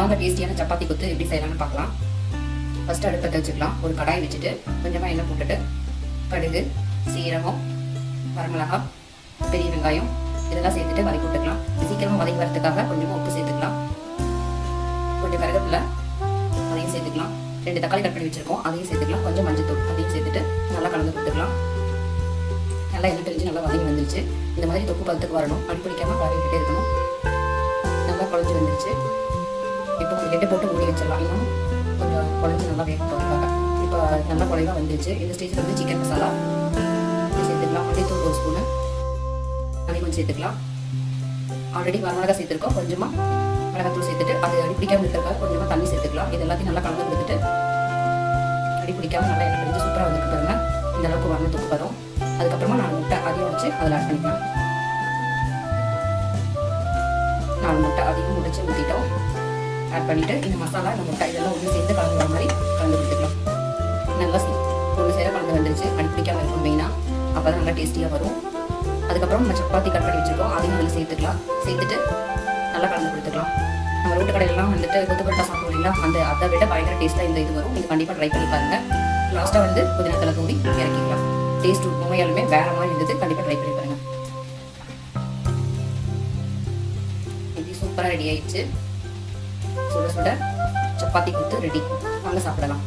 வாங்க டேஸ்டியான சப்பாத்தி கொத்து எப்படி செய்யலாம்னு பார்க்கலாம். ஃபர்ஸ்ட் அடுப்பத்தை வச்சுக்கலாம். ஒரு கடாய் வச்சுட்டு கொஞ்சமாக எண்ணெய் போட்டுட்டு கடுகு, சீரகம், வரமிளகாய், பெரிய வெங்காயம் இதெல்லாம் சேர்த்துட்டு வதக்கி விட்டுக்கலாம். சீக்கிரமாக வதக்கி வரதுக்காக கொஞ்சமாக உப்பு சேர்த்துக்கலாம். கொஞ்சம் கருவேப்பிலை அதையும் சேர்த்துக்கலாம். 2 தக்காளி கட் பண்ணி வச்சிருக்கோம் அதையும் சேர்த்துக்கலாம். கொஞ்சம் மஞ்சத்தூள் அதையும் சேர்த்துட்டு நல்லா கலந்து கொடுத்துக்கலாம். நல்லா எண்ணெய் தெளிஞ்சு நல்லா வதங்கி வந்துருச்சு. இந்த மாதிரி தொக்கு பதத்துக்கு வரணும். அடி பிடிக்காம கறி விட்டுட்டே இருக்கணும். நல்லா குழஞ்சி வந்துருச்சு. இப்போ லிட்டை போட்டு மூடி வச்சிடலாம். இன்னும் கொஞ்சம் குழஞ்சி நல்லா வேக போகிறதுக்காக. இப்போ நல்லா குழைவாக வந்துருச்சு. இந்த ஸ்டேஜில் வந்து சிக்கன் மசாலா சேர்த்துக்கலாம். மல்லித்தூள் 1 ஸ்பூனு அதையும் கொஞ்சம் சேர்த்துக்கலாம். ஆல்ரெடி வரமிளகாய் சேர்த்துருக்கோம். கொஞ்சமாக மிளகாத்தூள் சேர்த்துட்டு அது அடி பிடிக்காமல் இருக்கிறதுக்காக கொஞ்சமாக தண்ணி சேர்த்துக்கலாம். இது எல்லாத்தையும் நல்லா கலந்து கொடுத்துட்டு அடி பிடிக்காமல் நல்லா எண்ணெய் பிடிச்சி சூப்பராக வந்துட்டு பாருங்க. இந்த அளவுக்கு வரணும் தொக்கு வரும். அதுக்கப்புறமா 4 முட்டை அதையும் வச்சு அதில் ஆட் பண்ணிக்கலாம். 4 முட்டை அதையும் முடிச்சு ஊற்றிட்டோம். ஆட் பண்ணிவிட்டு இந்த மசாலா இந்த முட்டை இதெல்லாம் ஒன்று சேர்த்து கலந்துற மாதிரி கலந்து கொடுத்துக்கலாம். நல்லா ஒன்று சேர கலந்து வந்துருச்சு. அடிப்பிடிக்காமல் இருக்கும் மெயினாக. அப்போ தான் நல்லா டேஸ்டியாக வரும். அதுக்கப்புறம் நம்ம சப்பாத்தி கட் பண்ணி வச்சுருக்கோம் அதையும் அதில் சேர்த்துக்கலாம். சேர்த்துட்டு நல்லா கலந்து கொடுத்துக்கலாம். நம்ம ரோட்டு கடையிலலாம் வந்துட்டு கொத்து பரோட்டா சாப்பிடுவோம் இல்லைங்களா, அதை விட பயங்கர டேஸ்ட்டாக இந்த இது வரும். நீங்கள் கண்டிப்பாக ட்ரை பண்ணி பாருங்கள். லாஸ்ட்டாக வந்து புதினா தலை தூவி இறக்கிக்கலாம். டேஸ்ட் உண்மையாலுமே வேற மாதிரி இருந்தது. கண்டிப்பாக ட்ரை பண்ணி பாருங்க. இது சூப்பராக ரெடி ஆயிடுச்சு. சுட சுட சப்பாத்தி கொடுத்து ரெடி. வாங்க சாப்பிடலாம்.